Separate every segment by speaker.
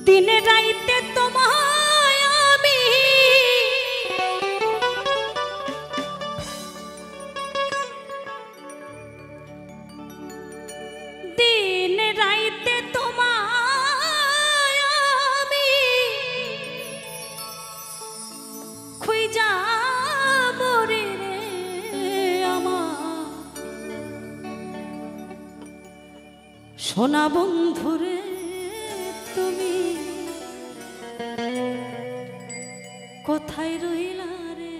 Speaker 1: দিনে রাইতে তোমায় আমি দিনে রাইতে তোমায় আমি খুঁজা মরে রে আমার সোনা বন্ধুরে তুমি কোথায় রইলা রে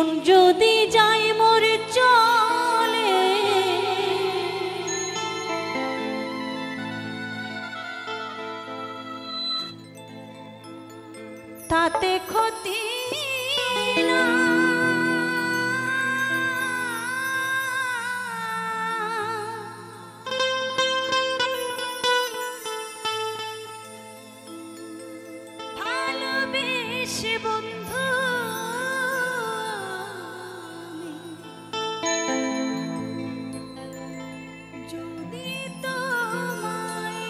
Speaker 1: জীবন যদি যায় মরে চলে তাতে ক্ষতি না ভালোবেসে বন্ধু যদি তোমায়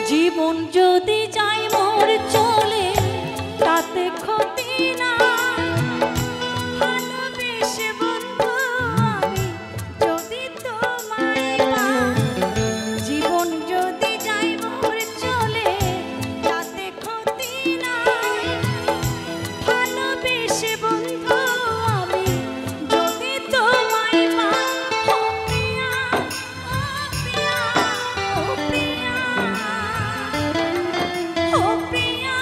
Speaker 1: জীবন যদি যায় মোর চলে তাতে ক্ষতি না ভালোবেসে বন্ধু আমি যদি তোমায় পাই জীবন যদি যায় মোর চলে তাতে ক্ষতি না ভালোবেসে বন্ধু আমি যদি তোমায় পাই ও প্রিয়া ও প্রিয়া ও প্রিয়া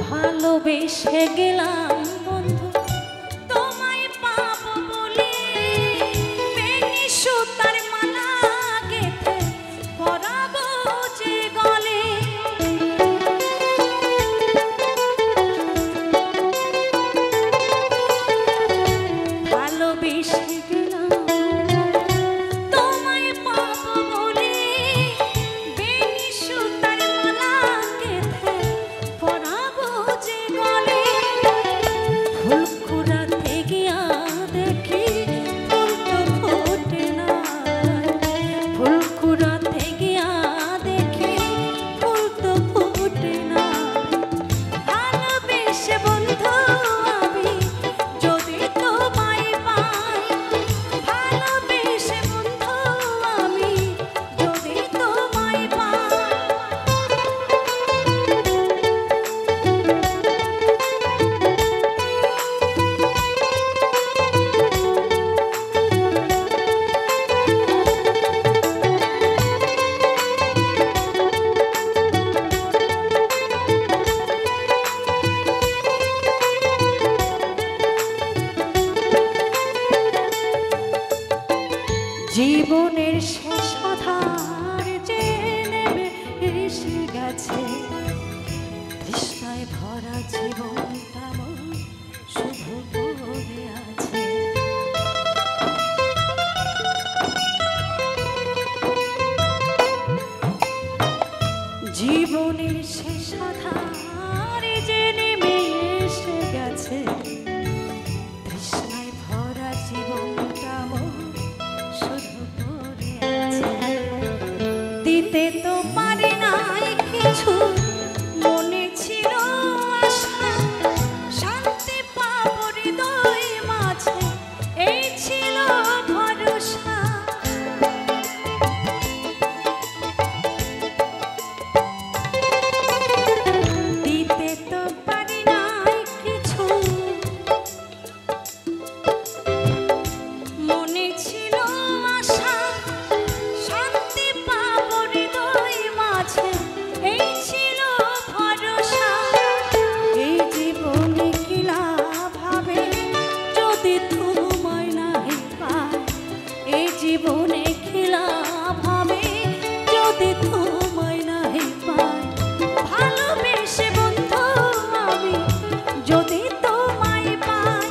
Speaker 1: ভালোবেসে গেলাম বন্ধু তোমায় পাবো বলে বেনি সুতার মালা গেঁথে পরাবো যে গলে ভালোবেসে গেলাম তোমায় পাবো বলে বেনি সুতার মালা গেঁথে পরাবো যে গলে ফুলকুড়াতে গিয়া দেখি ফুল তো ফোটে না ফুলকুড়াতে গিয়া দেখি ফুল তো ফোটে না ভালোবেসে বন্ধু আমি যদি তোমায় পাই ভালোবেসে বন্ধু আমি যদি তোমায় পাই জীবনের শেষ আধার যে নেমে এসে গেছে তৃষ্ণায় ভরা জীবনটা আমার শুধু পড়ে আছে জীবনের শেষ আধার যে নেমে এসে গেছে তৃষ্ণায় ভরা জীবনটা আমার শুধু পড়ে আছে দিতে তো পারি নাই কিছু মনে ছিল আশা শান্তি পাবো হৃদয় মাঝে এই ছিল ভরসা দিতে তো পারি নাই কিছু মনে ছিল আশা শান্তি পাবো হৃদয় মাঝে এই ছিল ভরসা এই জীবনে কি লাভ হবে যদি তোমায় নাই পাই এই জীবনে কি লাভ হবে যদি তোমায় নাই পাই ভালোবেসে বন্ধু আমি যদি তোমায় পাই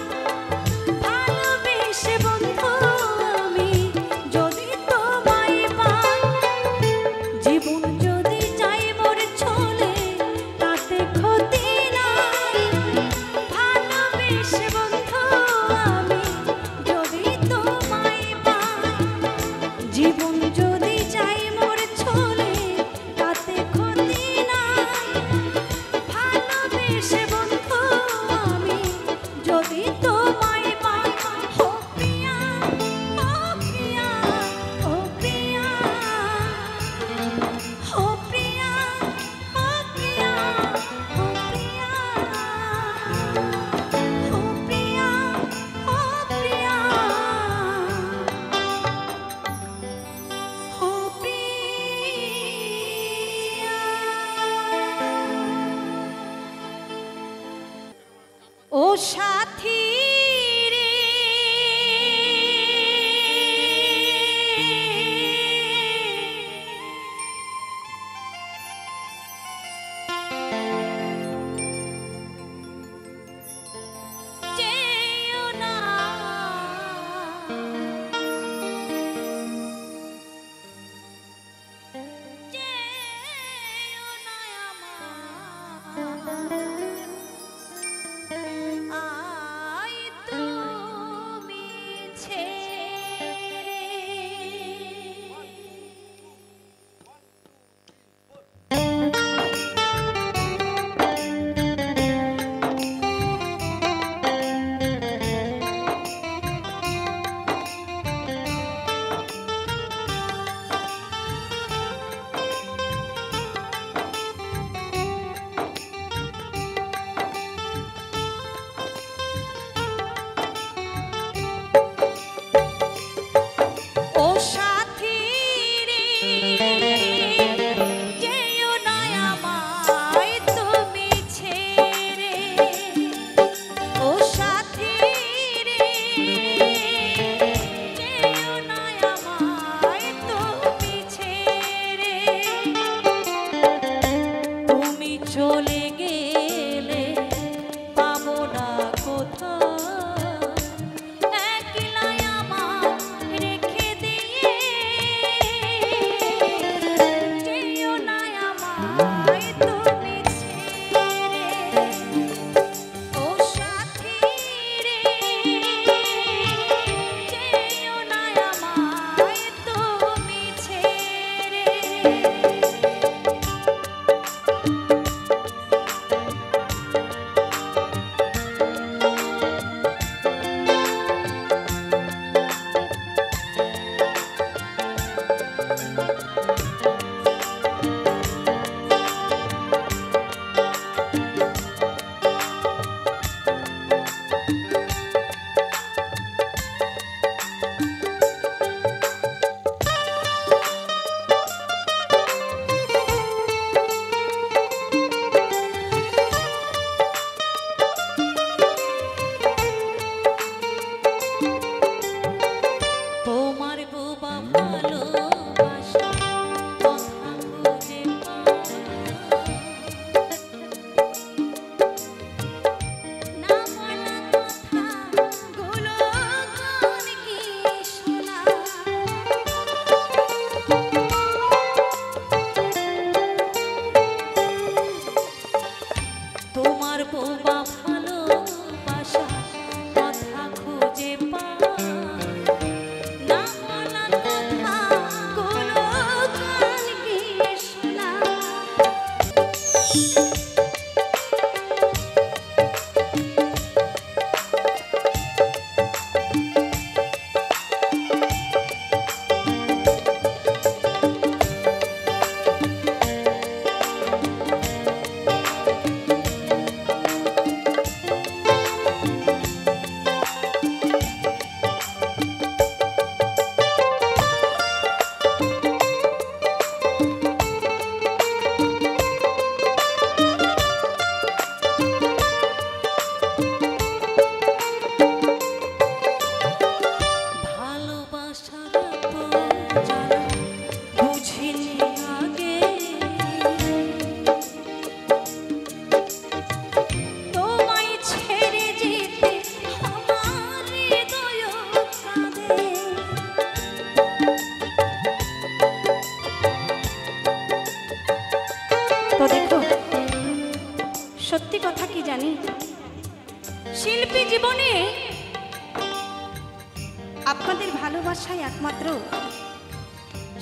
Speaker 1: আপনাদের ভালোবাসায় একমাত্র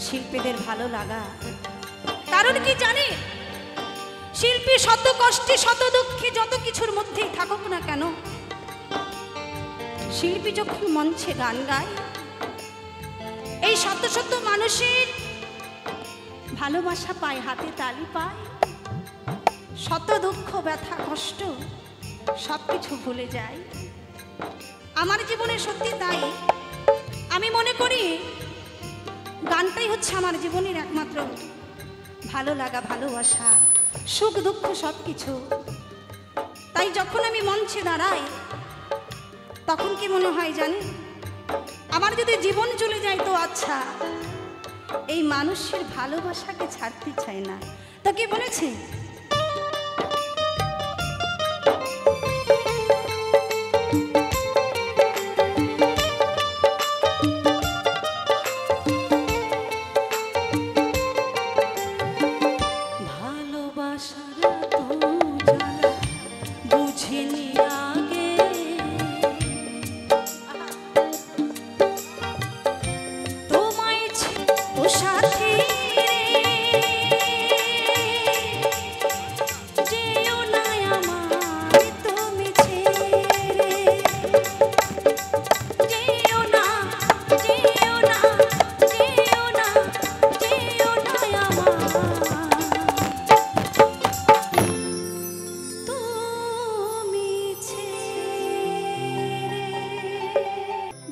Speaker 1: শিল্পীদের ভালো লাগা। কারণ কি জানে, শিল্পী শত কষ্টে শত দুঃখে যত কিছুর মধ্যেই থাকুক না কেন, শিল্পী যখন মঞ্চে গান গায়, এই শত শত মানুষের ভালোবাসা পায়, হাতে তালি পায়, শত দুঃখ ব্যথা কষ্ট সব কিছু ভুলে যায়। আমার জীবনে সত্যি তাই। আমি মনে করি গানটাই হচ্ছে আমার জীবনের একমাত্র ভালো লাগা, ভালোবাসা, সুখ দুঃখ সব কিছু। তাই যখন আমি মঞ্চে দাঁড়াই তখন কি মনে হয় জানি, আমার যদি জীবন চলে যায় তো আচ্ছা, এই মানুষের ভালোবাসাকে ছাড়তে চাই না। তা কি বলেছে,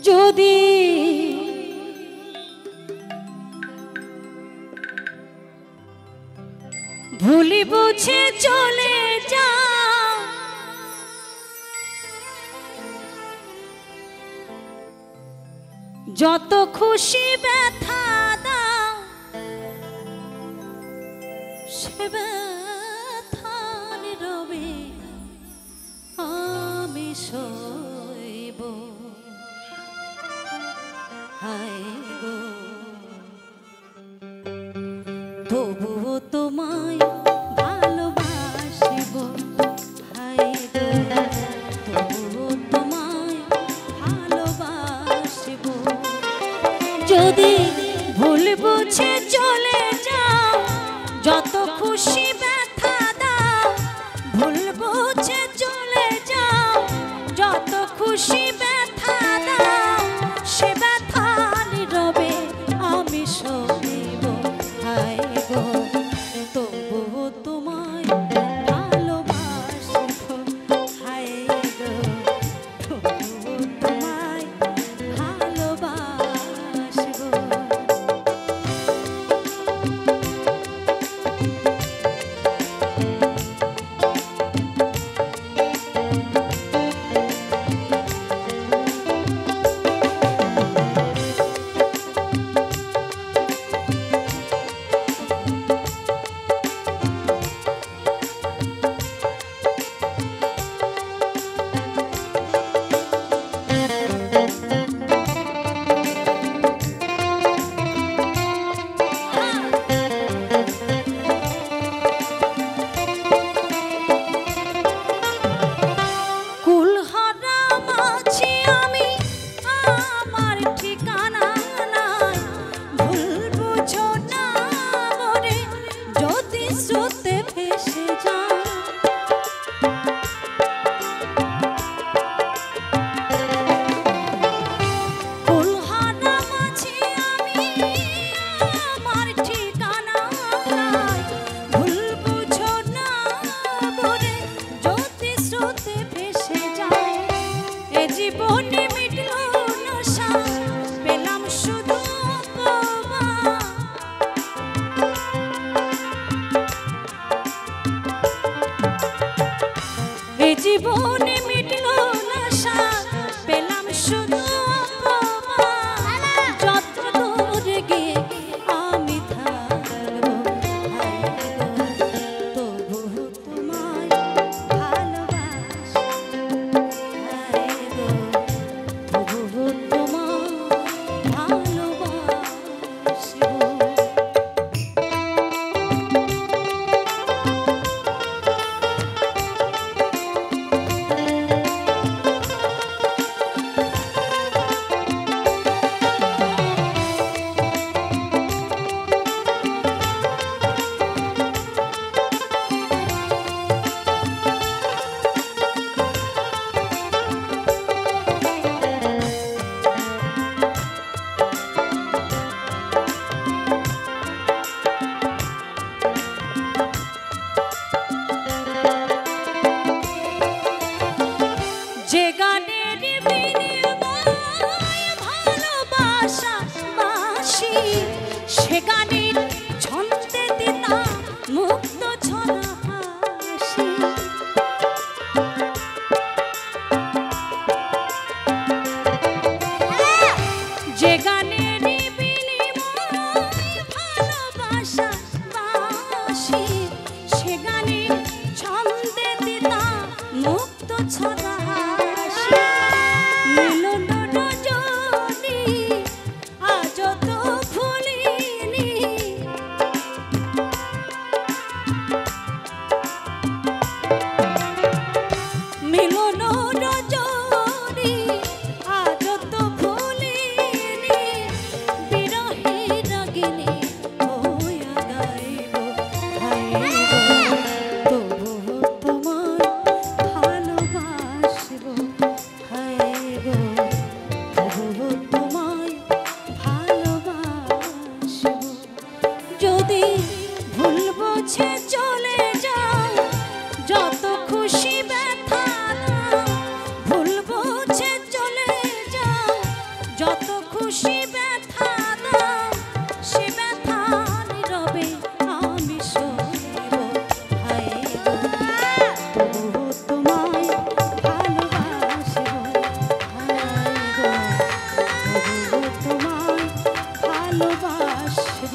Speaker 1: যদি ভুলি বুঝে চলে যা, যত খুশি ব্যথা দাও, সে ব্যথার রবে আমি সইব। হায় গো, তবুও তোমায় ভালোবাসিব। হায় গো, তবুও তোমায় ভালোবাসিব। যদি ভুল বুঝে চলে যাও, যত খুশি ব্যথা দাও, ভুল বুঝে চলে যাও, যত খুশি ব্যথা দাও, সে ব্যথার রবে আমি সইব। হায় গো, তবুও তোমায় ভালোবাসিব। হায় গো, তবুও তোমায় ভালোবাসিব। জীবনে মিটল না সাথ, পেলাম শুধু অপমান। যত দূরে গিয়ে আমি থাকবো, তবু তোমায় ভালোবাসি। তবু তোমায় ভালোবাসিব। যে গানেরই বিনিময় ভালোবাসা বাসি, সে গানের ছন্দে দিতা মুক্ত ছড়া হাসি। মিলন রজনী আজ তো ভুলিনি, মিলন রজনী আজ তো ভুলিনি, বিরহে রাগিনী হইয়া গাইব গাইব, তবু তোমায় ভালোবাসিব হায় গো, তবু তোমায় ভালোবাসিব। যদি ভুল বুঝে চলে যাও যত খুশি ব্যথা দাও, ভুল বুঝে চলে যাও যত খুশি ব্যথা দাও, সে ব্যথা নীরবে আমি সইব হায় গো, তবু তোমায় ভালোবাসিব হায় গো, তবু তোমায় ভালোবাসিব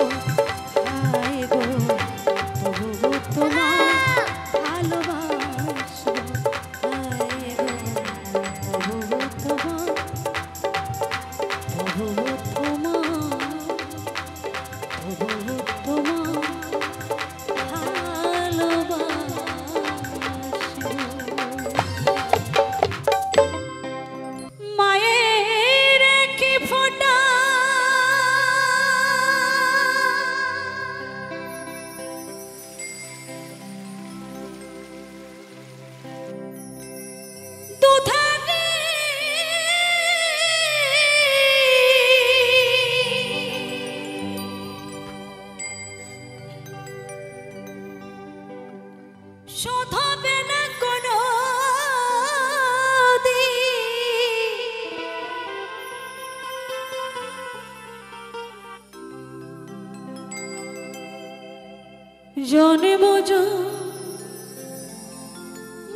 Speaker 1: হায় গো, তবু তোমায় ভালোবাসিব হায় গো, তবু তোমায়, তবু তোমায়, তবু তোমায় ভালোবাসিব। মায়ের কি ফোঁটা দুধারে শোধবে না কোনো জন্ম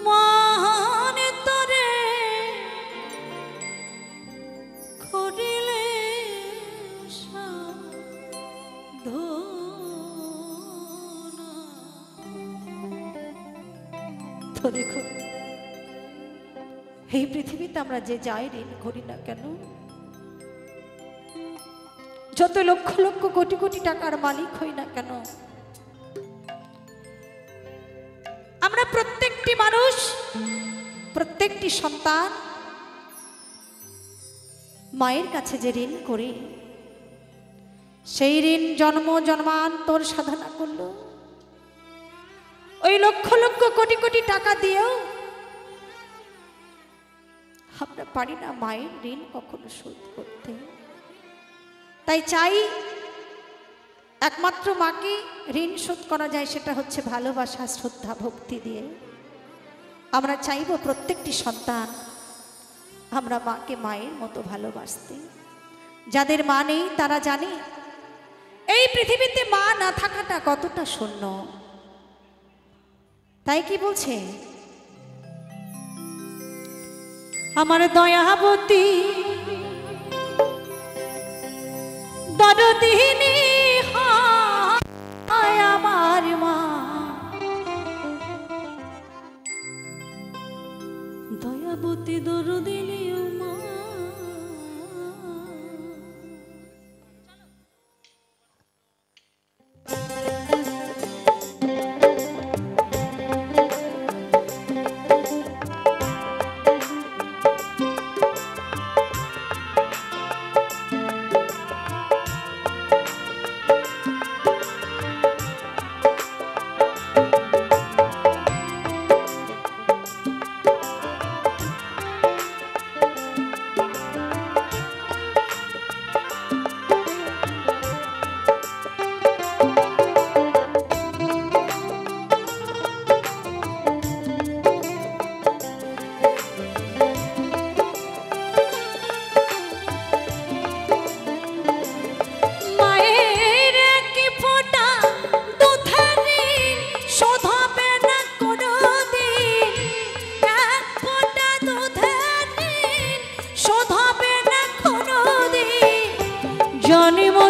Speaker 1: মান তরে করিলে সাধনা। তো দেখো এই পৃথিবীতে আমরা যে যাই ঋণ করি না কেন, যত লক্ষ লক্ষ কোটি কোটি টাকার মালিক হই না কেন, আমরা প্রত্যেকটি মানুষ, প্রত্যেকটি সন্তান মায়ের কাছে যে ঋণ করি, সেই ঋণ জন্ম জন্মান্তর সাধনা করলো, ওই লক্ষ লক্ষ কোটি কোটি টাকা দিয়েও আমরা পারি না মায়ের ঋণ কখনো শোধ করতে। তাই চাই একমাত্র মাকে ঋণ শোধ করা যায়, সেটা হচ্ছে ভালোবাসা, শ্রদ্ধা, ভক্তি দিয়ে। আমরা চাইব প্রত্যেকটি সন্তান আমরা মাকে মায়ের মতো ভালোবাসতে। যাদের মা নেই তারা জানে এই পৃথিবীতে মা না থাকাটা কতটা শূন্য। তাই কি বলছে, আমার দয়াবতী দরদিনী হয় আমার মা, দয়াবতী দরদিনী মা।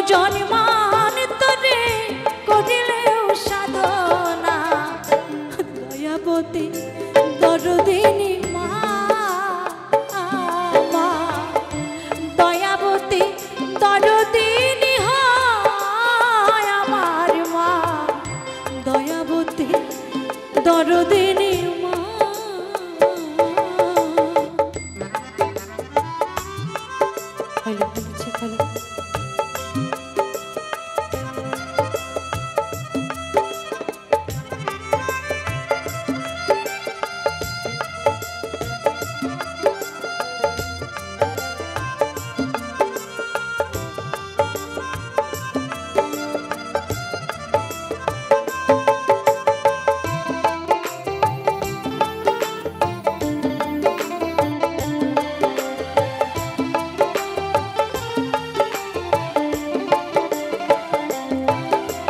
Speaker 1: জন্মান তরে করিলেও সাধনা দয়াবতী দরদিনী মা দয়াবতী দরদিনী হয় আমার মা দয়াবতী দরদিনী মা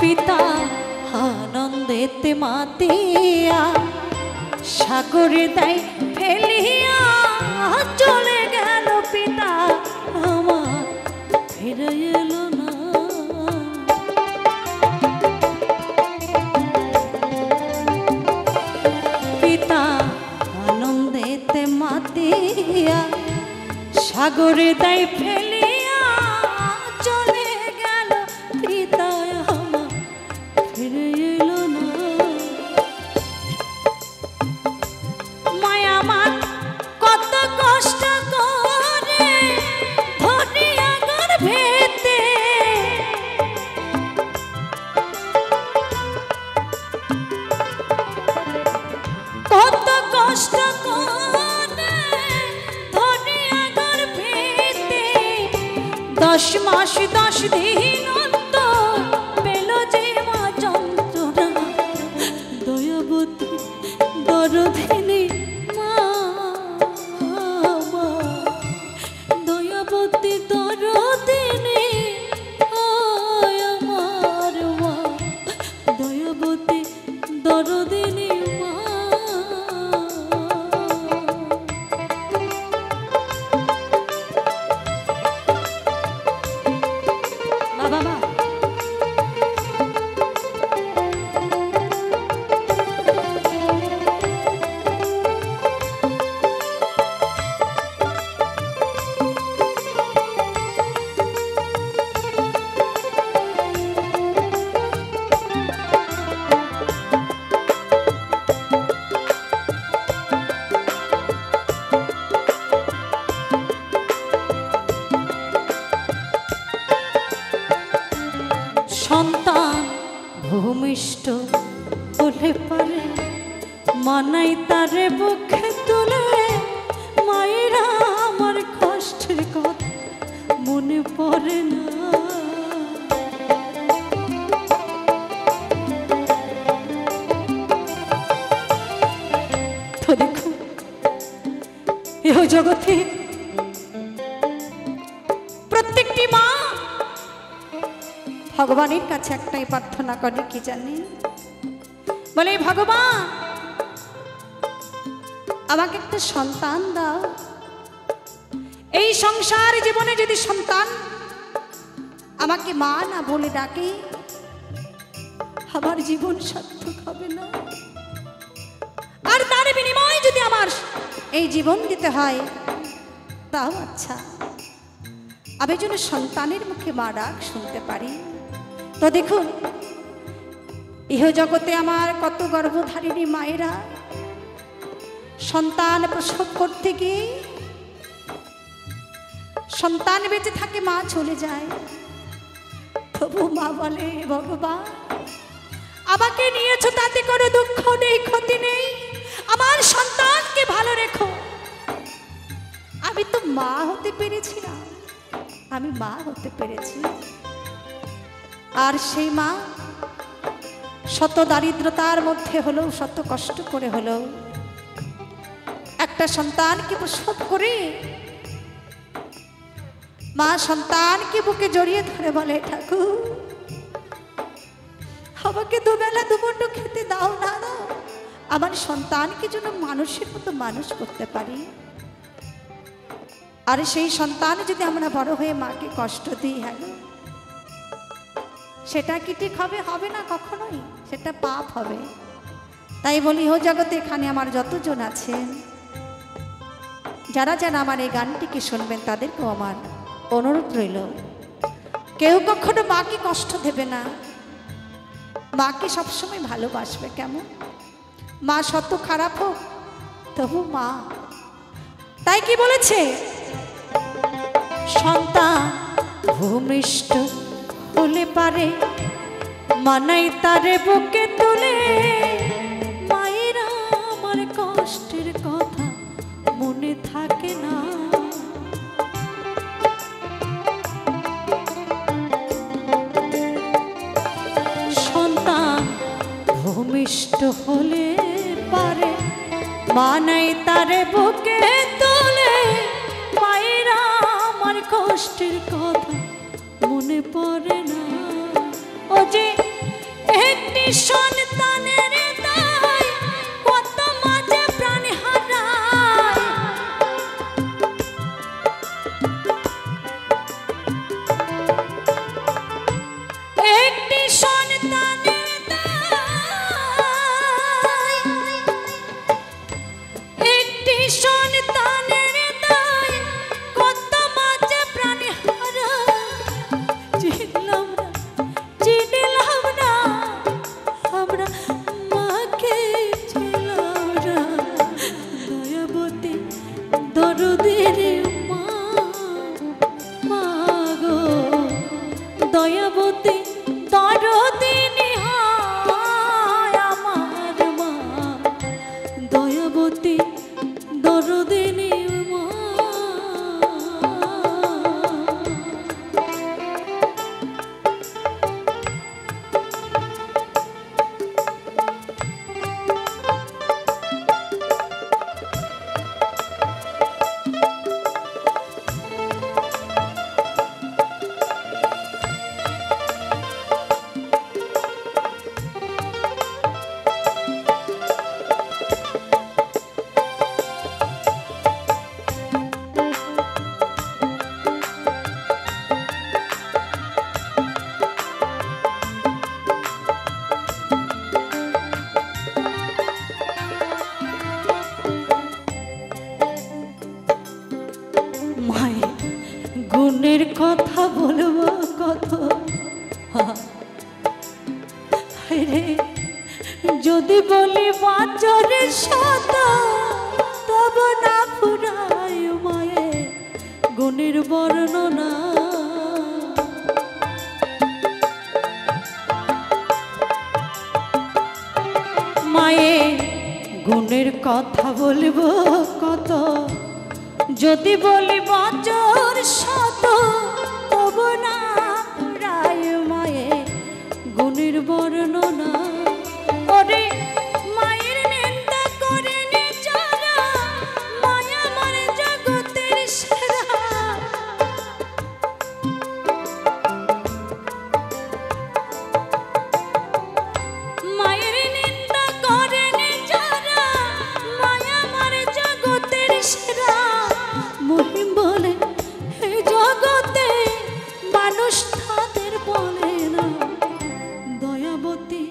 Speaker 1: পিতা আনন্দেতে মাতিয়া সাগরে দেয় ফেলিয়া চলে গেল পিতা আমার ফিরে এলো না পিতা আনন্দেতে মাতিয়া সাগরে দেয় ফেলিয়া চলে গেল পিতা ফিরে এলো না মায়া মান কত কষ্ট করে ধরিয়া গর্ভেতে কত কষ্ট করে ধরিয়া গর্ভেতে 10 মাস 10 দিন দরদিনী মা দয়াবতী দরদিনী আমার মা দয়াবতী দরদিনী মা বাবা সন্তান ভূমিষ্ঠ হলে পারে মানাই তারে বুকে তুলে মায়েরা আমার কষ্টের কথা মনে পড়ে না তো দেখো এহ জগতে প্রত্যেকটি মা ভগবানের কাছে একটাই প্রার্থনা করে কি জানি বলে ভগবান আমাকে একটা সন্তান দাও এই সংসার জীবনে যদি সন্তান আমাকে মা না বলে ডাকে আমার জীবন সার্থক হবে না আর তার বিনিময়ে যদি আমার এই জীবন দিতে হয় তাও আচ্ছা আমি যেন সন্তানের মুখে মা ডাক শুনতে পারি তো দেখুন ইহ জগতে আমার কত গর্ভধারিণী মায়েরা সন্তান প্রসব করতে গিয়ে সন্তান বেঁচে থাকে মা চলে যায় তবু মা বলে ভগবান আমাকে নিয়েছো তাতে কোনো দুঃখ নেই ক্ষতি নেই আমার সন্তানকে ভালো রেখো আমি তো মা হতে পেরেছি না আমি মা হতে পেরেছি আর সেই মা শত দারিদ্রতার মধ্যে হলেও শত কষ্ট করে হলেও একটা সন্তানকে প্রসব করে মা সন্তানকে বুকে জড়িয়ে ধরে বলে ঠাকুর আমাকে দুবেলা দুমুঠো খেতে দাও না আমার সন্তানকে যেন মানুষের মতো মানুষ করতে পারি আর সেই সন্তান যদি আমরা বড় হয়ে মাকে কষ্ট দিই হ্যাঁ সেটা কি ঠিক হবে? হবে না কখনোই, সেটা পাপ হবে। তাই বলি ও জগতে এখানে আমার যতজন আছেন, যারা যারা আমার এই গানটিকে শুনবেন তাদেরকেও আমার অনুরোধ রইল, কেউ কখনো মাকে কষ্ট দেবে না, মাকে সবসময় ভালোবাসবে। কেমন? মা শত খারাপ হোক তবু মা। তাই কি বলেছে? সন্তান ভূমিষ্ঠ হলে পারে মানাই তারে বুকে তুলে, মায়েরা আমার কষ্টের কথা মনে থাকে না। সন্তান ভূমিষ্ঠ হলে পারে মানাই তারে বুকে তুলে, মায়েরা আমার কষ্টের কথা মনে পড়ে না। ও যে একটি সন্তানের দায় কত মাঝে প্রাণ হারায়, একটি সন্তানের দায়, একটি সন্তানের দায় কত মাঝে প্রাণ হারায়। চিনলাম না, চিনলাম না, আমরা মাকে ছিলাম না। দয়াবতী দরদের মা, মা গো দয়াবতী দরদিনী হয় আমার মা, দয়াবতী দরদিনী মা। মায়ের গুণের কথা বলবো কত, রে যদি বলি বাজারে শত তব না ফুরায় মায়ের গুণের বর্ণনা। মায়ের গুণের কথা বলবো কত, যদি বলি বছর শত তব না ফুরায় মায়ের গুণের বর্ণনা। ওরে মায়ের নিন্দা করেনি যারা, মায়া আমার জগতের সেরা। মায়ের নিন্দা করেনি যারা, মায়া আমার জগতের সেরা। মহিম বলে এই জগতে মানুষ তাদের বলে না, দয়াবতী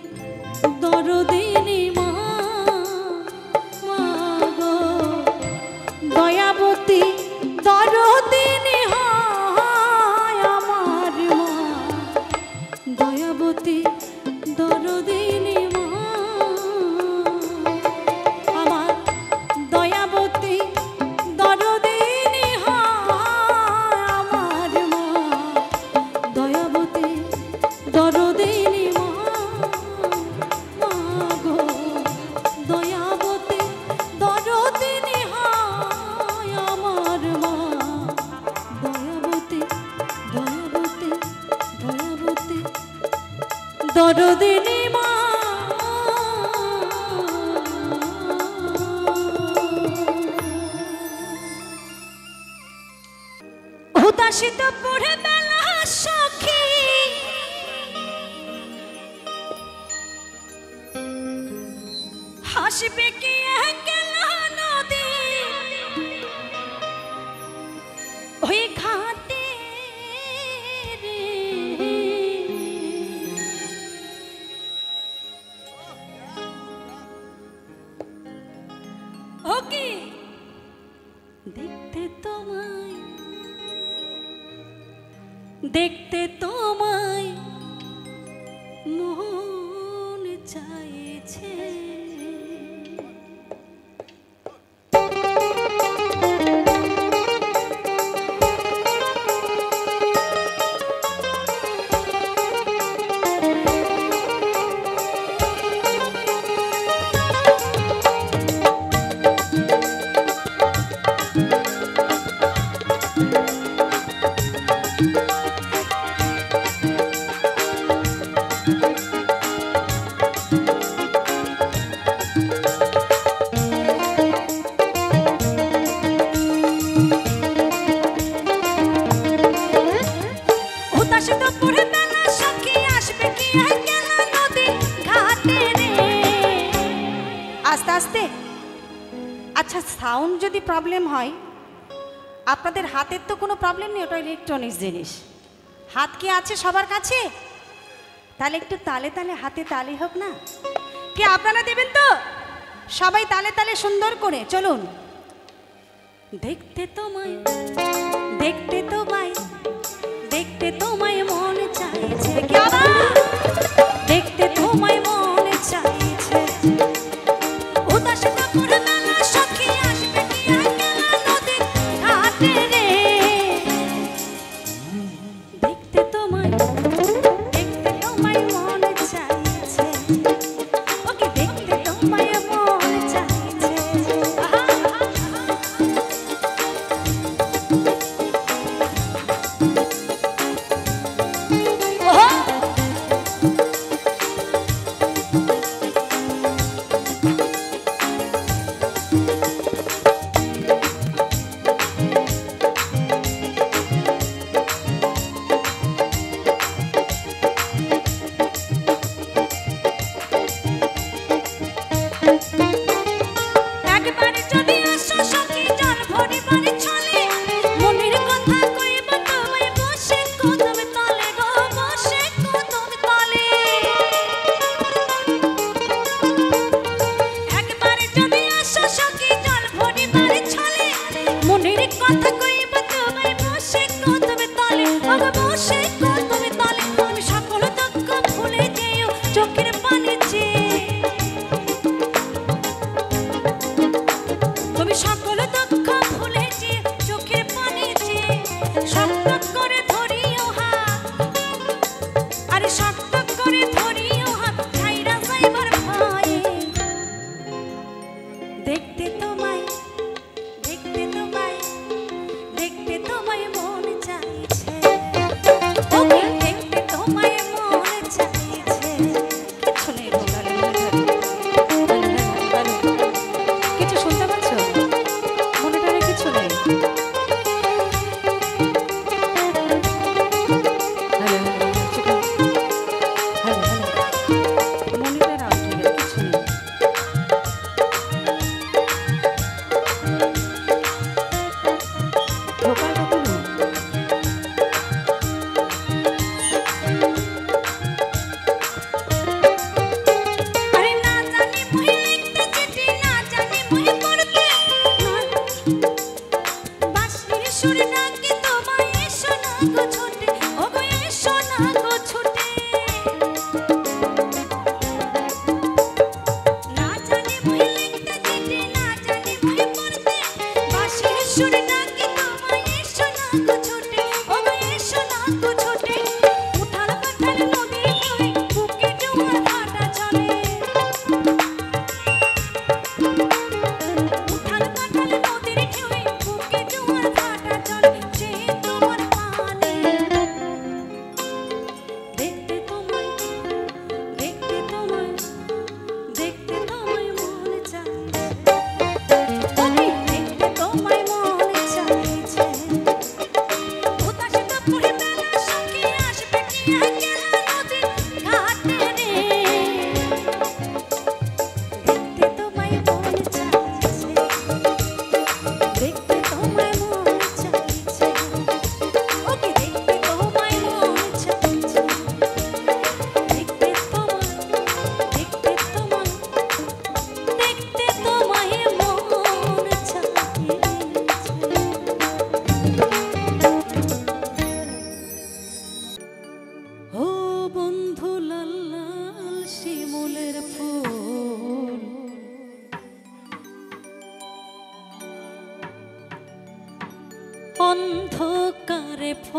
Speaker 1: দরদিনী মা, মা গো দয়াবতী দরদিনী হয় আমার মা, দয়াবতী দরদিনী মা, আমার দয়াবতী দরদিনী হয় আমার মা, দয়াবতী দরদিনী মা, মা গো দয়াবতী দরদিনী হয় আমার মা, দয়াবতী দয়াবতী দয়াবতী দরদিনী মা। উদাসিত পড়ে বেলা সখী, হাসবে কি একলা নদী, ওই ঘাটে রে দেখতে তোমায় মন চাইছে। আস্তে আস্তে। আচ্ছা, সাউন্ড যদি প্রবলেম হয়, আপনাদের হাতের তো কোনো প্রবলেম নেই, ওটা ইলেকট্রনিক্স জিনিস। হাত কি আছে সবার কাছে? তাহলে একটু তালে তালে হাতে তালি হোক না? কি আপনারা দেবেন তো? সবাই তালে তালে সুন্দর করে চলুন। দেখতে তোমায়, দেখতে তোমায়, দেখতে তোমায় মন চাইছে। কি আবার? দেখতে তোমায় মন চাইছে। উদাস কাপড় মেলা সখী আসবে কি একলা নদী ঘাটে রে। দেখতে তোমায়, দেখতে তোমায় মন চাইছে। ওকে দেখতে তোমায় মন চাইছে।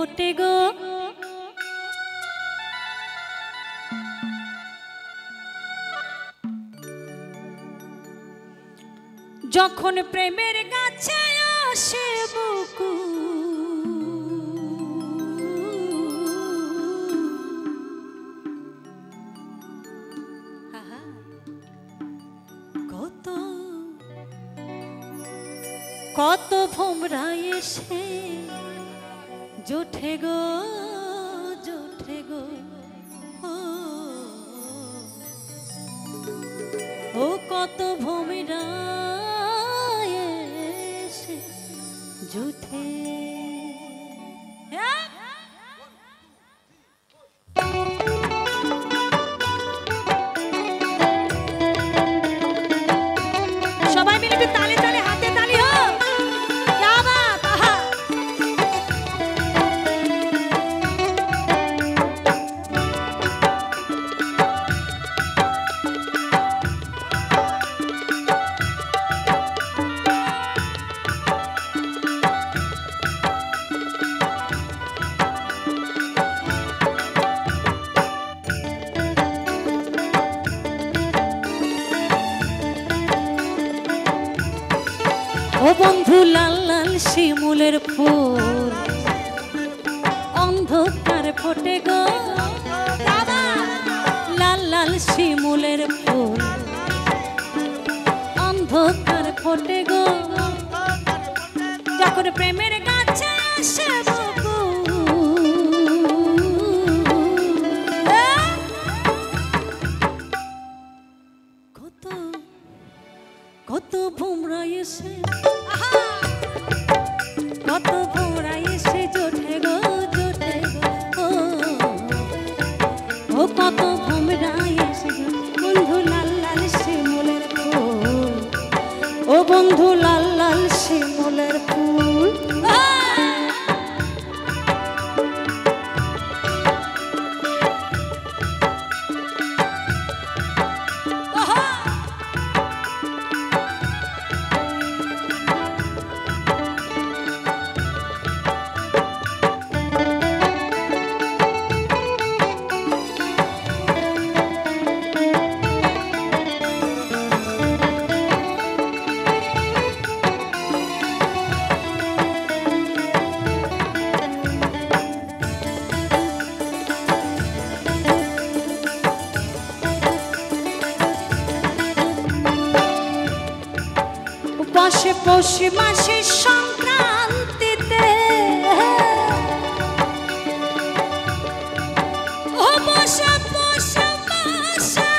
Speaker 2: ফোটে গো যখন প্রেমের গাছে আসে কত কত ভোমরা এসে জোঠে গো ও কত ভোমরা এসে জোঠে
Speaker 1: সবাই মিলে একটু তালে তালে হাতে তালি হোক क्या बात आहा
Speaker 2: ও বন্ধু লাল লাল শিমুলের ফুল অন্ধকার ফোটে গো লাল লাল শিমুলের ফুল অন্ধকার ফোটে গো
Speaker 1: যখন প্রেমের গাছে আসে
Speaker 2: কত কত ভোমরা এসে কত ভোমরা এসে জোঠে গো ও কত ভোমরা এসে বন্ধু লাল লাল শিমুলের ফুল ও বন্ধু লাল লাল শিমুলের ফুল
Speaker 1: বসে পৌষে মাসের সংক্রান্তিতে ও বসে পৌষে মাসে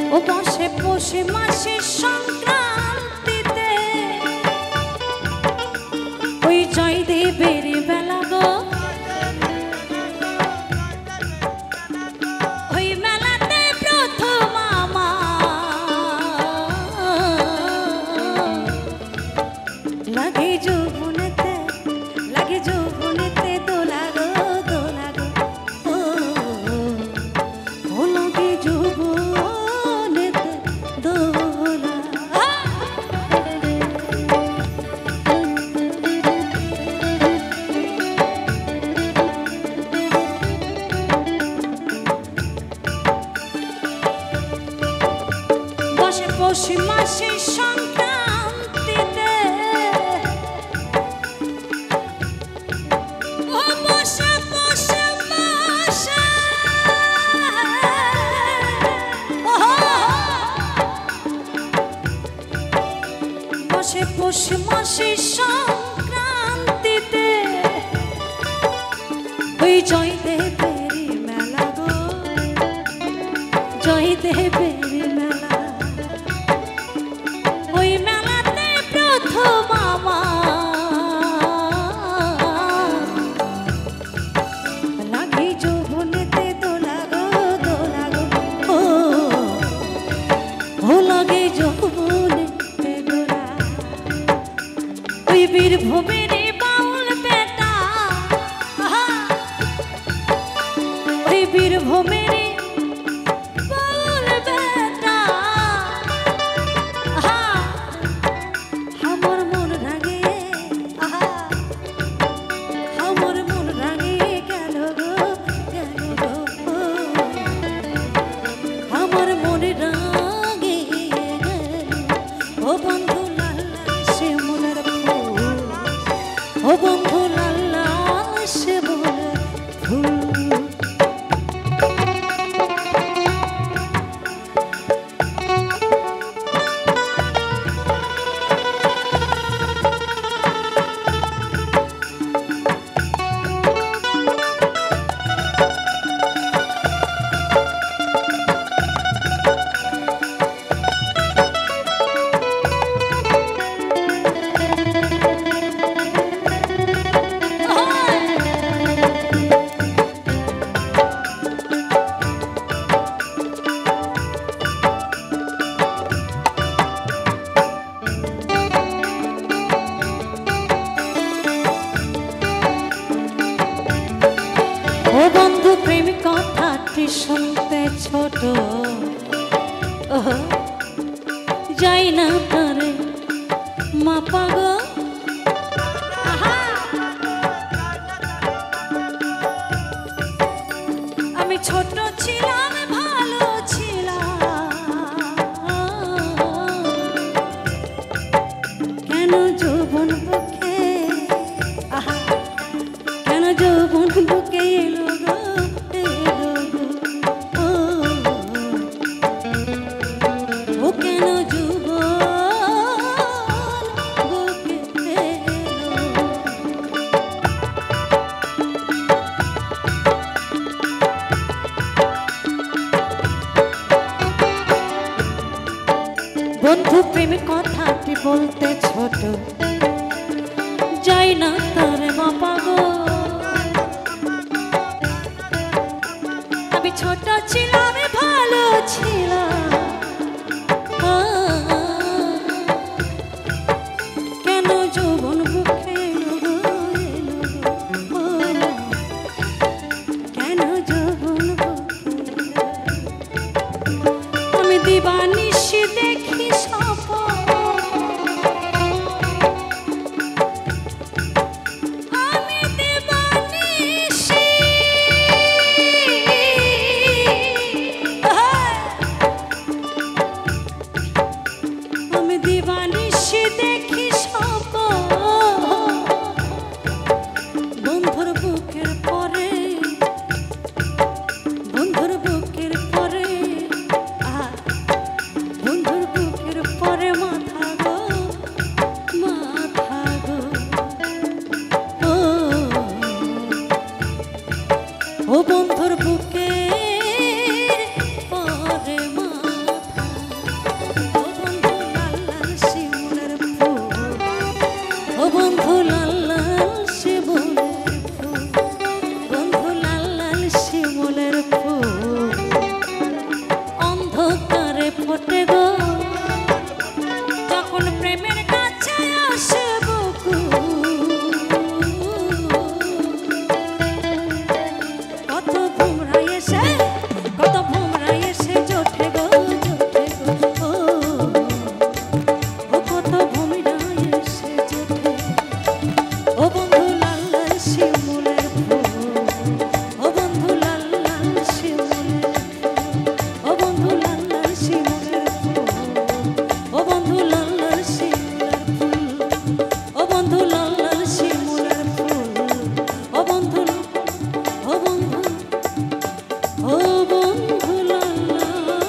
Speaker 1: ও বসে পৌষে মাসের সংক্রান্তিতে ওই জয়দেবের বেলা গো
Speaker 2: লাগে যৌবনেতে দোলা গো ও লাগে যৌবনেতে দোলা
Speaker 1: বসে পৌষে মাসের সংক্রান্তিতে ও বসে পৌষে মাসে বসে পৌষে মাসের সংক্রান্তিতে
Speaker 2: ওই জয়দেবের মেলা গো জয়দেবের মেলা
Speaker 1: ওই মেলাতে প্রথম
Speaker 2: লাগে যৌবনেতে দোলা গো ও লাগে যৌবনেতে দোলা
Speaker 1: ওই বীরভূমের বাউল বেটা ওই বীরভূমের বাউল বেটা
Speaker 2: কথাটি শুনতে ছোট, যাই না তারে মাপা গো। আমি ছোট ছিলাম ভালো ছিলাম, কেন যৌবন বুকে, কেন যৌবন বুকে এলো গো, এলো গো, ও কেন যৌবন বুকে এলো। বন্ধু প্রেম কথাটি বলতে ছোট, যাই না তার মাপা গো। আমি ছোট ছিলাম ভালো ছিলাম, কেন যৌবন বুকে এলো গো, এলো গো, কেন যৌবন বুকে এলো। আমি দিবানিশি দেখি স্বপ্ন, আমি দিবানিশি, আমি দিবানিশি দেখি স্বপ্ন, বন্ধুর বুকের পরে, বন্ধুর বুকের পরে, বন্ধুর বুকের পরে মাথা গো, মাথা গো, ও বন্ধুর বুকের পরে মাথা, ও বন্ধু লাল লাল শিমুলের ফুল, ও বন্ধু লাল লাল শিমুলের ফুল, বন্ধু লাল লাল শিমুলের ফুল, অন্ধকারে ফোটে গো, যখন প্রেমের কাছে আসে বকুল, কত ভোমরা এসে, কত ভোমরা এসে জোটে গো, জোটে গো, ও কত ভোমরা এসে জোটে, ও বন্ধু লাল লাল শিমুলের ফুল, ও বন্ধু লাল লাল শিমুলের ফুল, ও বন্ধু লাল লাল শিমুলের ফুল, ও বন্ধু লাল লাল শিমুলের ফুল, ও বন্ধু লাল লাল শিমুলের ফুল, ও বন্ধু, ও বন্ধু, ও বন্ধু লাল লাল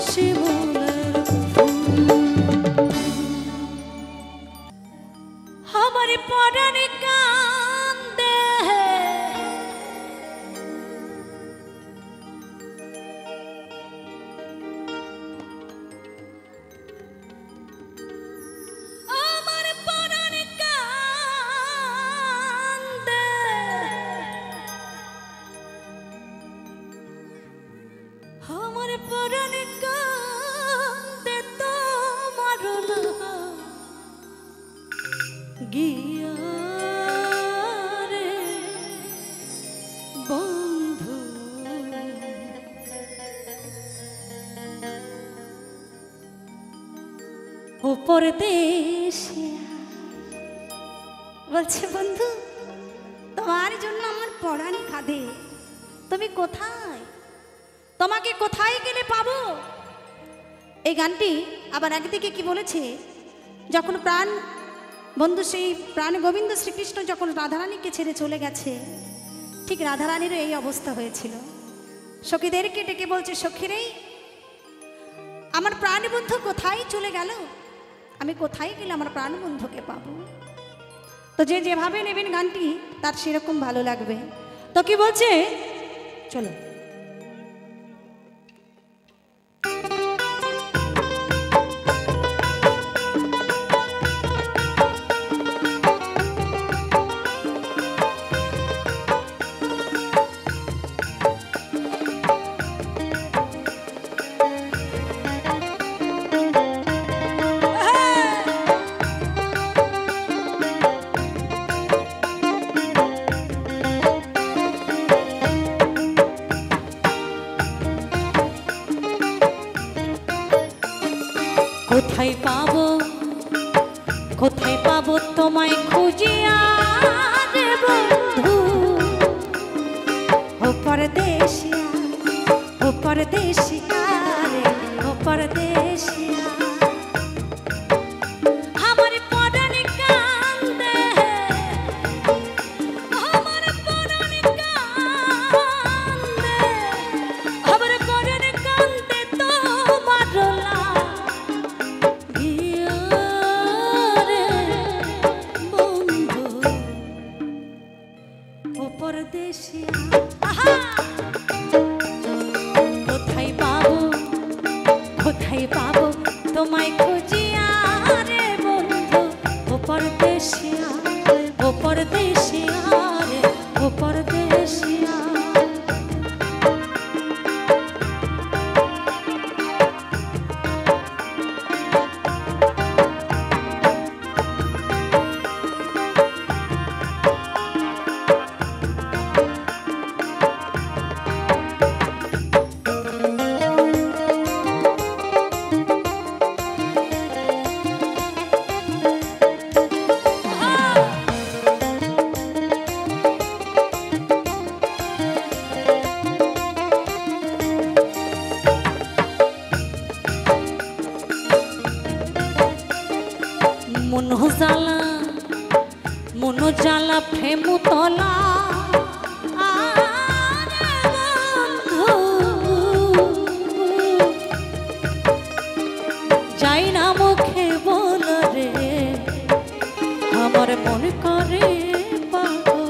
Speaker 2: শিমুলের ফুল। আমার পরাণে কান্দে, আমার পরাণে কান্দে, আমার পরাণে কান্দে তোমার না গিয়া রে বন্ধু, উপর দেশে
Speaker 1: বলছে বন্ধু তোমার জন্য আমার পরাণ কাঁদে, তুমি কোথায়, তোমাকে কোথায় গেলে পাবো। এই গানটি আবার একদিকে কি বলেছে, যখন প্রাণ বন্ধু সেই প্রাণ গোবিন্দ শ্রীকৃষ্ণ যখন রাধারানীকে ছেড়ে চলে গেছে, ঠিক রাধারানীরও এই অবস্থা হয়েছিল। সখীদেরকে ডেকে বলছে, সখীরে আমার প্রাণ বন্ধু কোথায় চলে গেল, আমি কোথায় গেলে আমার প্রাণ বন্ধুকে পাবো। তো যে যেভাবে নেবেন গানটি তার সেরকম ভালো লাগবে। তো কি বলছে, চলো।
Speaker 2: পাবো, কোথায় পাবো তোমায় খুঁজিয়া রে বন্ধু। ও পরদেশিয়া, ও পরদেশিয়া রে, ও পরদেশিয়া। আমার পরাণ কান্দে, আমার পরাণ কান্দে, আমার পরাণ কান্দে তোমার লাগিয়া রে বন্ধু। ও পরদেশিয়া, কোথায় পাবো, কোথায় পাবো তোমায় খুঁজিয়া রে বন্ধু। ও পরদেশিয়া, ও পরদেশিয়া রে, ও পরদেশিয়া। মনো জ্বালা, মনো জ্বালা প্রেম তলা আরে বন্ধু। যাই না মুখে বল রে, আমার মন করে পাগল।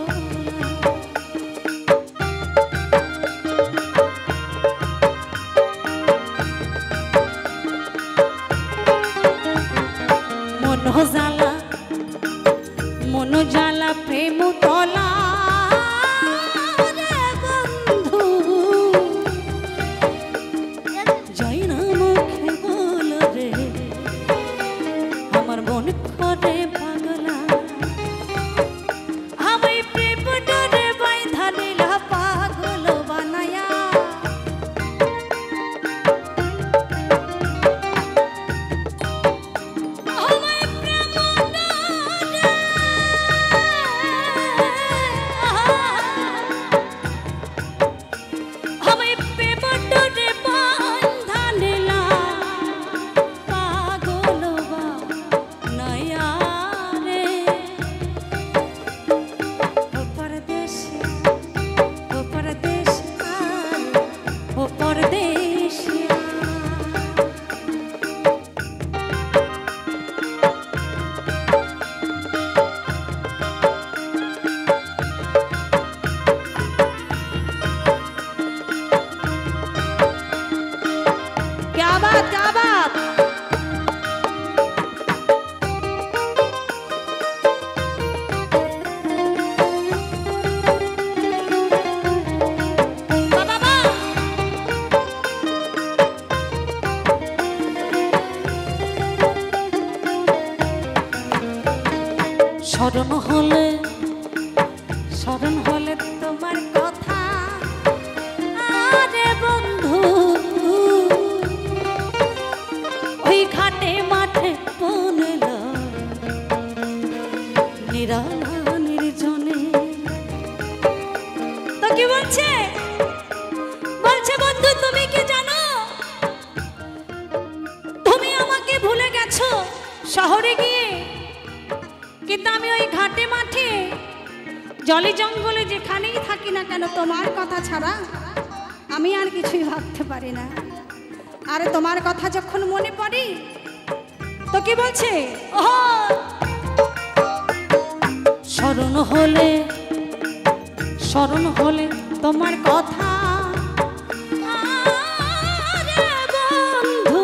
Speaker 2: মনো জ্বালা, মনো জ্বালা প্রেম তলা রে বন্ধু। যাই না মুখে বল রে, আমার মন করে পাগলা। আমি প্রেম ডরে বাইধা নিলা পাগল বানায়া। স্মরণ হলে, স্মরণ হলে তোমার কথা আরে বন্ধু। ওই ঘাটে মাঠে বনল নিরালা নির্জনে। তো কি বলছে, বলছে বন্ধু তুমি কি জানো, তুমি আমাকে ভুলে গেছো শহরে গিয়ে, কিন্তু আমি ওই ঘাটে মাঠে জলে জঙ্গলে যেখানেই থাকি না কেন তোমার কথা ছাড়া আমি আর কিছুই ভাবতে পারি না। আর তোমার কথা যখন মনে পড়ে তো কি বলছে, ওহ স্মরণ হলে, স্মরণ হলে তোমার কথা আরে বন্ধু।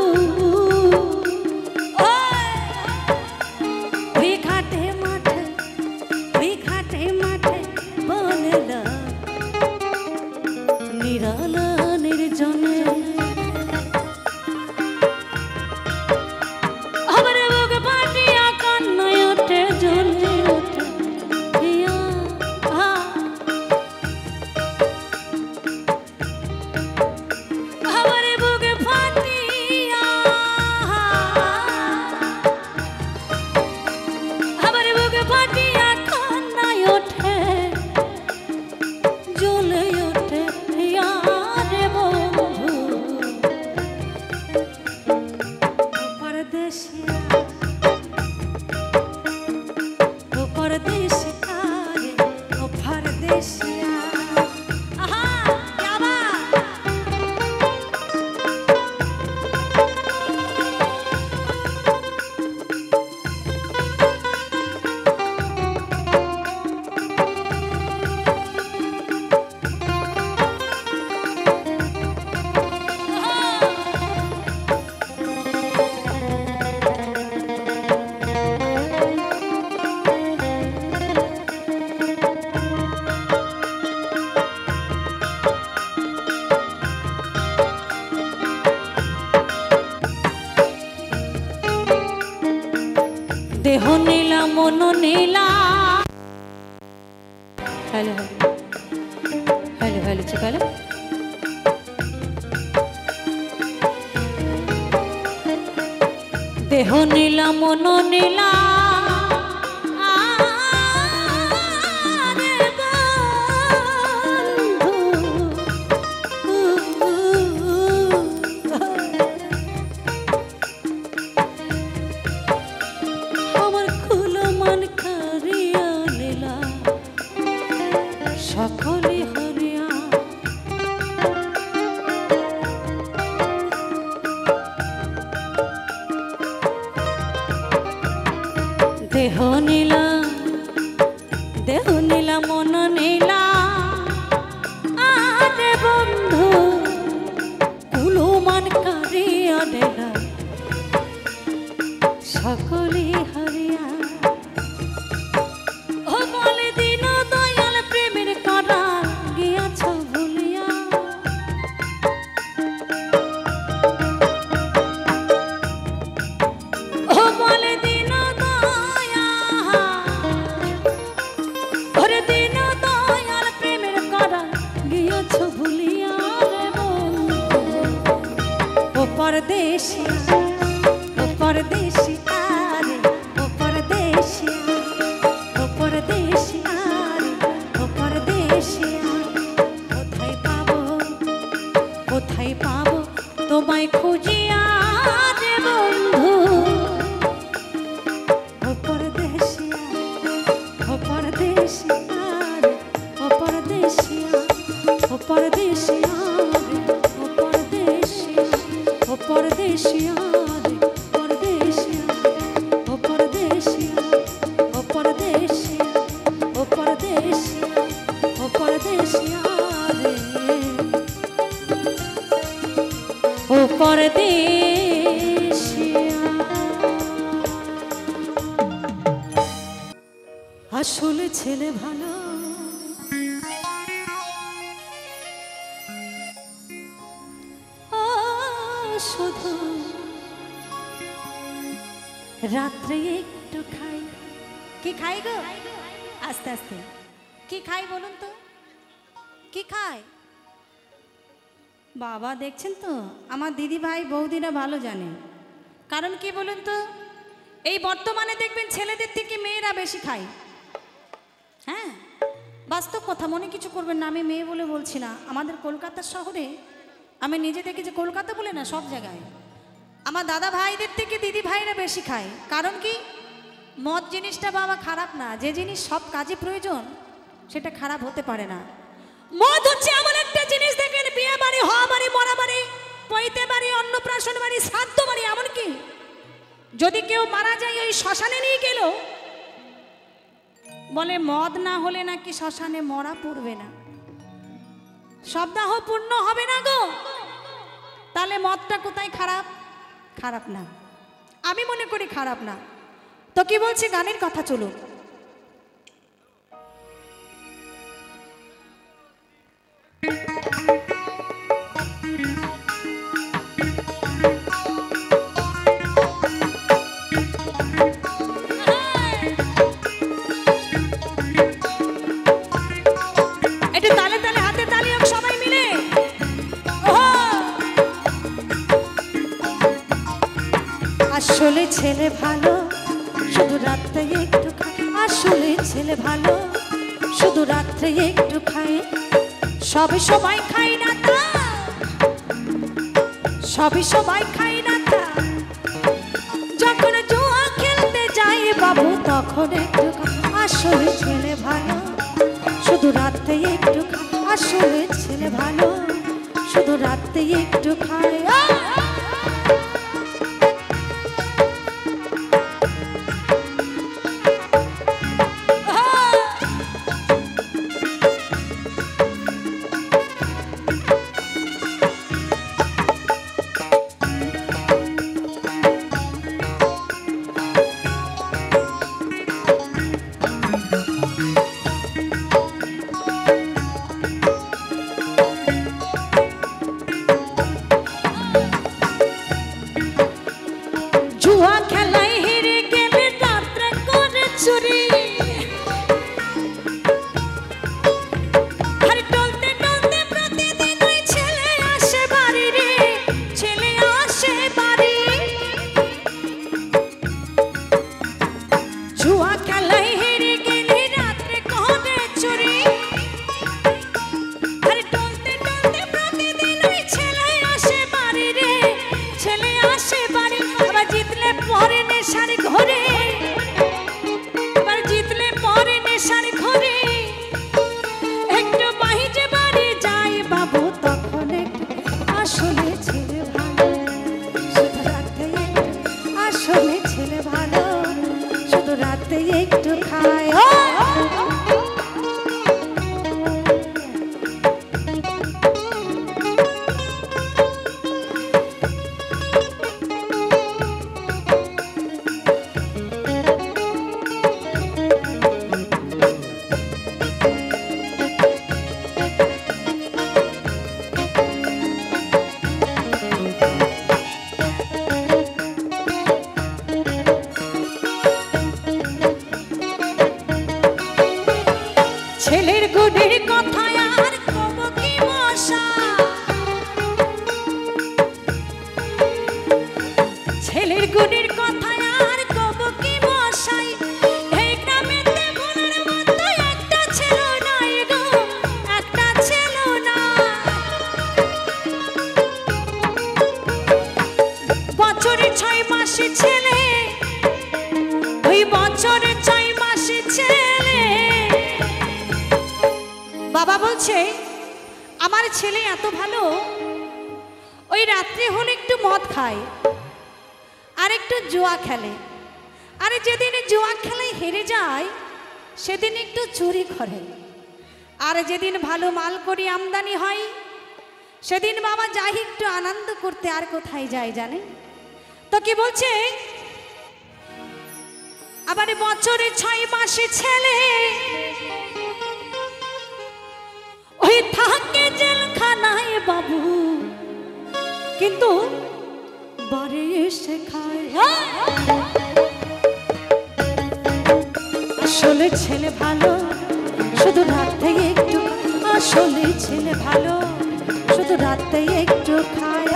Speaker 2: ওই ঘাটে মাঠে, ওই ঘাটে মাঠে বনল নিরালা নির্জনে। আমার বুক ফাটিয়া কান্নায় ওঠে জ্বলে ওঠে। দেহ নীলা মন নীলা। হ্যালো হ্যালো হ্যালো ঠিক হ্যালো। দেহ নীলা মন নীলা সকলে হরিয়া। দেহ নীলা দেহ নীলা মন নীলা আরে বন্ধু কুলমান কারিয়া নীলা সকলে হরিয়া। ও বলে দিন দয়াল প্রেমের করা গিয়াছ ভুলিয়া। ও বলে দিন দয়াল ওরে দিন দয়াল প্রেমের করা গিয়াছ ভুলিয়া রে বন্ধু। ও পরদেশী ও পরদেশী আরে ও পরদেশী ও পরদেশী আরে ও পরদেশী। কোথায় পাবো কোথায় পাবো তোমায় খুঁজিয়া রে বন্ধু। ও পরদেশী ও পরদেশী আরে ও পরদেশী ও পরদেশী আরে ও পরদেশী ও পরদেশী আরে পরদেশী ও পরদেশী ও পরদেশী ও পরদেশী ও পরদেশী আরে ও পরদেশী। আসলে ছেলে ভালো শুধু রাত্রে একটু খাই। কি খাই গো? আস্তে আস্তে কি খাই বলুন তো, কি খাই? বাবা দেখছেন তো আমার দিদি ভাই বৌদিরা ভালো জানে। কারণ কি বলুন তো, এই বর্তমানে দেখবেন ছেলেদের থেকে মেয়েরা বেশি খায়। হ্যাঁ বাস্তব কথা, মনে কিছু করবেন না, আমি মেয়ে বলে বলছি না। আমাদের কলকাতা শহরে আমি নিজে দেখি যে কলকাতা বলে না সব জায়গায় আমার দাদা ভাইদের থেকে দিদি ভাইরা বেশি খায়। কারণ কি, মদ জিনিসটা বাবা খারাপ না, যে জিনিস সব কাজে প্রয়োজন সেটা খারাপ হতে পারে না। মদ হচ্ছে এমন একটা জিনিস, দেখেন বিয়ে বাড়ি, হওয়া বাড়ি, মরা বাড়ি, পৈতে বাড়ি, অন্নপ্রাশন বাড়ি, শ্রাদ্ধ বাড়ি, এমনকি যদি কেউ মারা যায় ওই শ্মশানে নিয়ে গেল, বলে মদ না হলে নাকি শ্মশানে মরা পড়বে না, শবদাহ পূর্ণ হবে না গো। তাহলে মদটা কোথায় খারাপ? খারাপ না, আমি মনে করি খারাপ না। তো কি বলছি, গানের কথা চলুন। একটু তালে তালে হাতে তালি হোক সবাই মিলে। আসলে ছেলে ভালো শুধু রাত্রে একটু খায়। আসলে ছেলে ভালো শুধু রাত্রে একটু খায়। সবে সবাই খায় না তা, সবে সবাই খায় না তা। যখন জুয়া খেলতে যাই বাবু তখন একটু খায়। আসলে ছেলে ভালো শুধু রাত্রে একটু খায়। আসলে ছেলে ভালো শুধু রাত্রে একটু খায়। বলছে আমার ছেলে এত ভালো, ওই রাত্রে হলে একটু মদ খায় আর একটু জুয়া খেলে, আরে যেদিন জুয়া খেলায় হেরে যায় সেদিন একটু চুরি করে, আর যেদিন ভালো মাল করি আমদানি হয় সেদিন বাবা যাই একটু আনন্দ করতে, আর কোথায় যায় জানে তো কি বলছে, আবার বছরে 6 মাসে ছেলে ওই থাকে জেলখানায় বাবু, কিন্তু বারে এসে খায়। আসলে ছেলে ভালো শুধু রাতে একটু, আসলে ছেলে ভালো শুধু রাতে একটু খায়।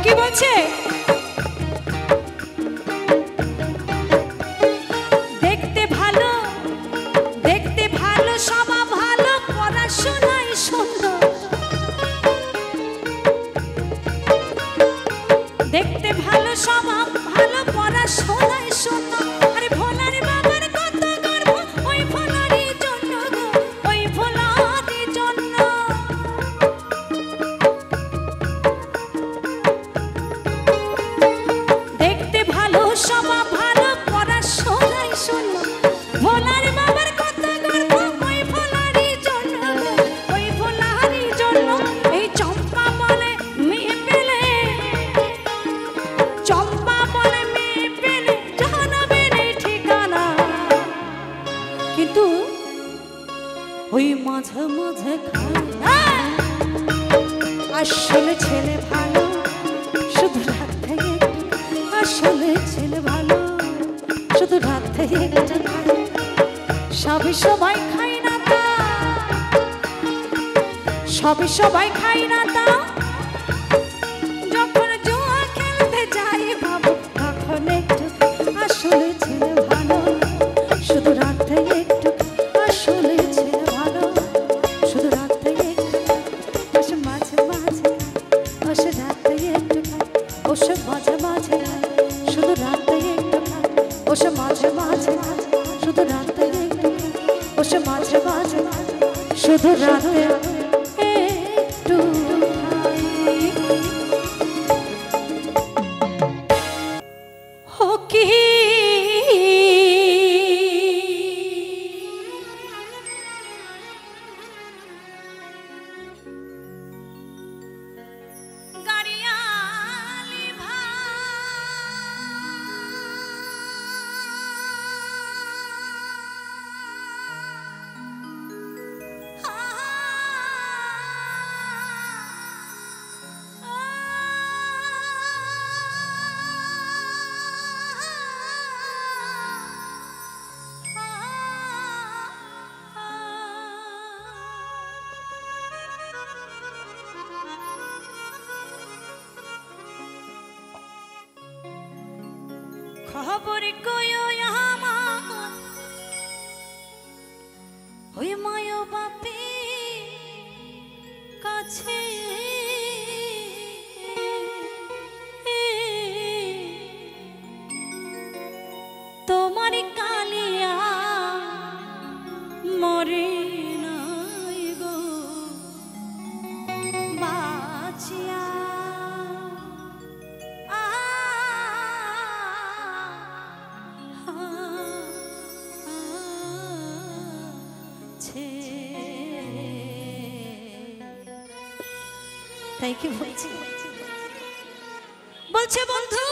Speaker 2: কি বলছে, দেখতে ভালো স্বভাব ভালো, পড়াশোনায় সুন্দর, দেখতে ভালো স্বভাব ভালো, পড়াশোনায় সুন্দর, আরে ভোলার বাবার কত গর্ব ওই ভোলারই জন্য, ওই ভোলারই জন্য। স্বভাব ভালো পড়াশোনায় সুন্দর, ভোলার বাবার কত গর্ব ওই ভোলারই জন্য, ওই ভোলারই জন্য। এই চম্পা বলে মেয়ে পেলে, চম্পা বলে মেয়ে পেলে জানাবে নেই ঠিকানা, কিন্তু ওই মাঝে মাঝে খায়। আসলে ছেলে ভালো শুধু রাত থেকে, আসলে ছেলে ভালো শুধু রাত থেকে একটু খায়, সবই সবাই খাই না তা, সবই সবাই খাই না তা, যখন জুয়া খেলতে যাই বাবু তখন একটু, আসলে ছেলে ভালো শুধু রাত থেকে একটু, আসলে ছেলে ভালো শুধু রাত থেকে একটু, ওসে মাঝে মাঝে ওসে রাত থেকে একটু খায়, ওসে মাঝে মাঝে শুধু রাতে একটু খায়, ওসে মাঝে মাঝে শুধু রাতে একটু খায়, ওসে মাঝে মাঝে শুধু রাতে একটু খায়। ও কি খবর কইও আমার ওই মায়ো বাপে কাছে, তোমার কালিয়া মরে নাই গো বাঁচিয়া, তাই কি বলছি, বলছে বন্ধু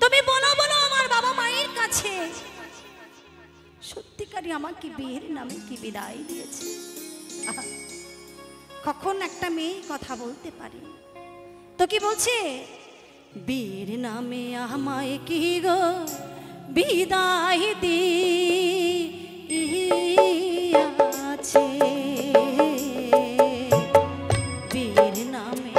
Speaker 2: তুমি বলো বলো আমার বাবা মায়ের কাছে সত্যিকারই আমাকে বিয়ের নামে কি বিদায় দিয়েছে। কখন একটা মেয়ে কথা বলতে পারে তো কি বলছে, বিয়ের নামে আমায় কি গো বিদায় দিয়াছে, বিয়ের নামে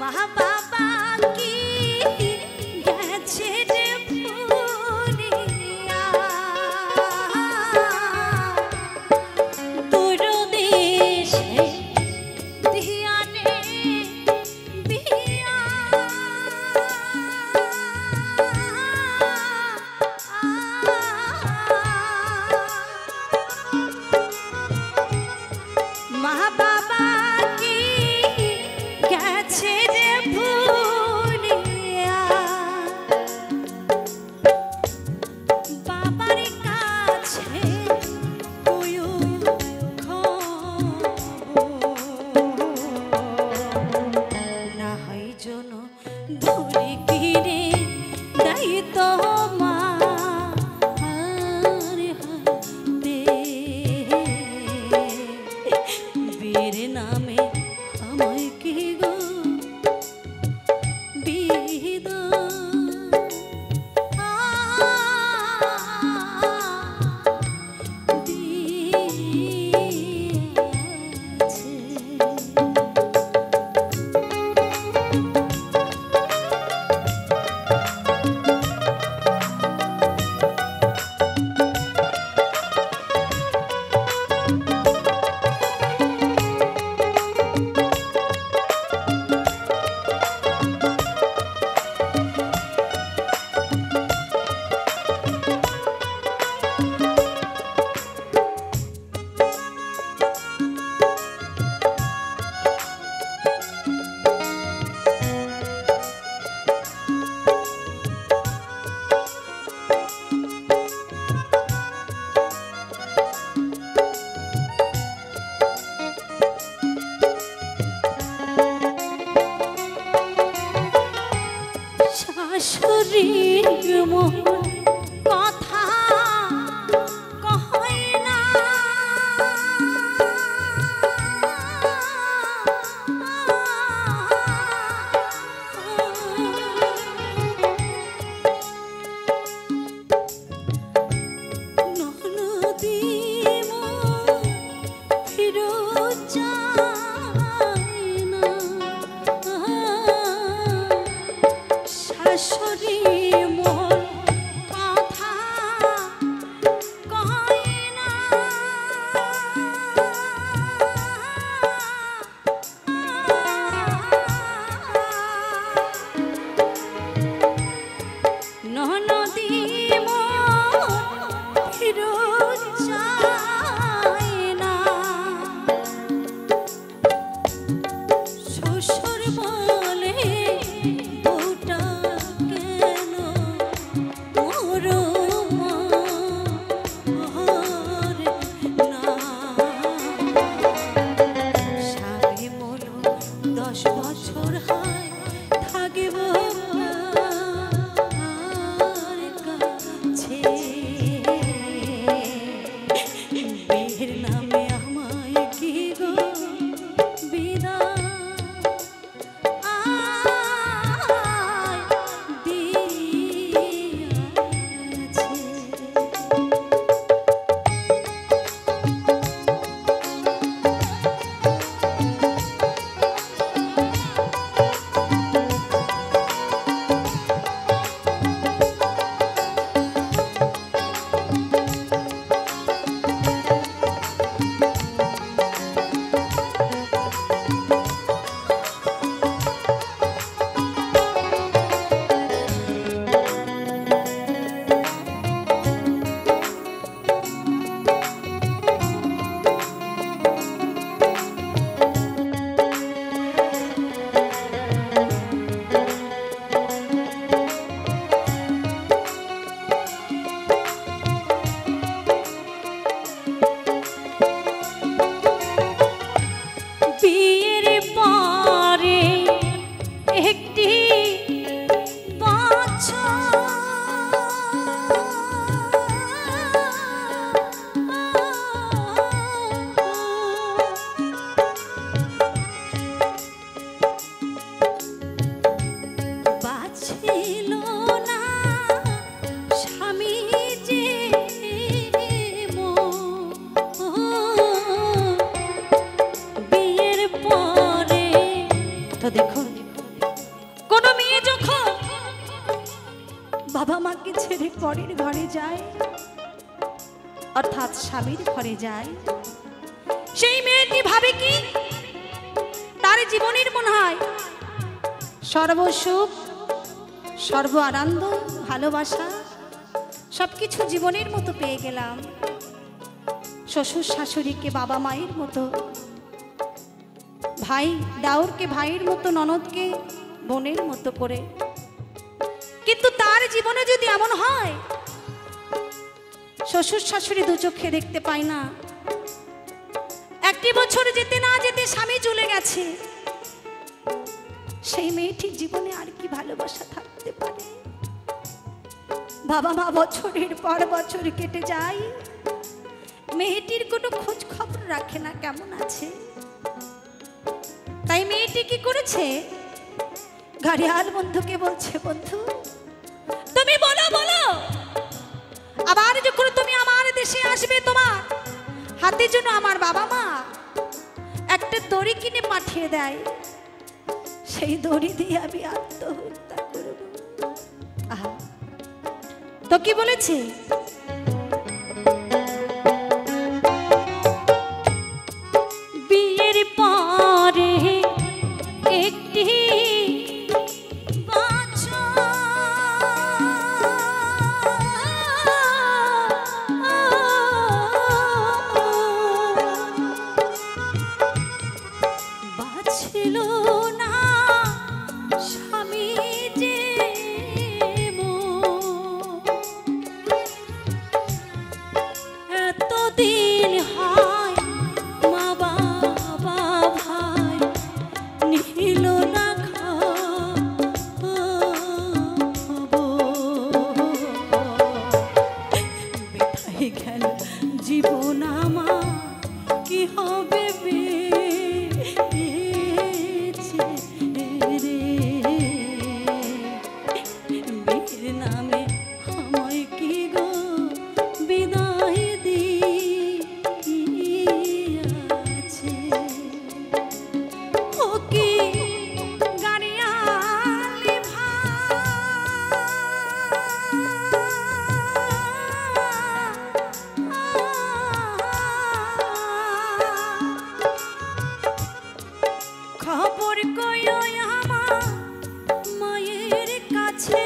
Speaker 2: মা বাবা কি গেছে রে ভুলিয়া তোর দেশে ধিয়ানে বিয়া মা বাবা কি গেছে রে ভুলিয়া বাবার কাছে তুইও না হয় জন ধরে কিনে দেয় তো মা বীর নামে আমায় কি গো শাশুড়ির মন কথা কয় না ননদি মন ফিরত যায় না শাশুড়ি মন কথা কয় না ননদি মন ফিরত যায় না শ্বশুর বলে বউটা কেন মরো মার না স্বামী বলো 10 বছর হয় থাকিব আর কাছে বিয়ের নামে আমায় কি গো বিদায়
Speaker 1: বাবাকে ছেড়ে পরের ঘরে যায়, অর্থাৎ স্বামীর ঘরে যায়,
Speaker 2: সেই মেয়েটি ভাবে কি তার জীবনের মনে হয়
Speaker 1: সর্বসুখ, সর্ব আনন্দ, ভালোবাসা সবকিছু জীবনের মতো পেয়ে গেলাম। শ্বশুর শাশুড়িকে বাবা মায়ের মতো, ভাই দাউরকে ভাইয়ের মতো, ননদকে বোনের মতো করে।
Speaker 2: কিন্তু তার জীবনে যদি এমন হয়
Speaker 1: শ্বশুর শাশুড়ি দু চোখে দেখতে পায় না,
Speaker 2: একটি বছর যেতে না যেতে স্বামী চলে গেছে,
Speaker 1: সেই মেয়েটির জীবনে আর কি ভালোবাসা থাকতে পারে? বাবা মা বছরের পর বছর কেটে যায়, মেয়েটির কোনো খোঁজ খবর রাখে না কেমন আছে। তাই মেয়েটি কি করেছে, গাড়িয়াল বন্ধুকে বলছে, বন্ধু
Speaker 2: তুমি বলো বলো, আবার যখন তুমি আমার দেশে আসবে তোমার
Speaker 1: হাতে যেন আমার বাবা মা একটা দড়ি কিনে পাঠিয়ে দেয়, সেই দড়ি দিয়ে আমি আত্মহত্যা করব। আহা, তো কি বলেছে,
Speaker 2: বিয়ের পরে একটি
Speaker 1: বাঁচল না স্বামী যে এতদিন হয় মা বাবা ভাই নিল না বেথাই গেল জীবন আমার, কি হবে নামে আমায় কি গো বিদায় দিয়াছে। ও কি গাড়িয়ালি খবর কইও আমার মায়ের কাছে,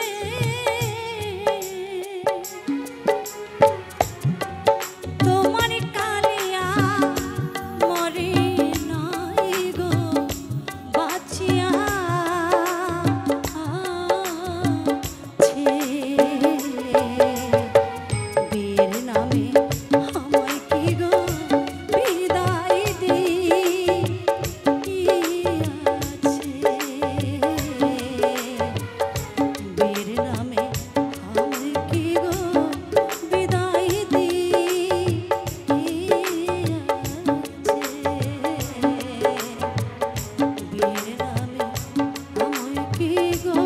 Speaker 1: তোমার কালিয়া মরে নাই গো বাঁচিয়া আছে। বীর নামে আমায় কি গো বিদায় দিয়াছে। বীর নামে আমায় কি গো বিদায় দিয়াছে। বীর নামে আমায় কি গো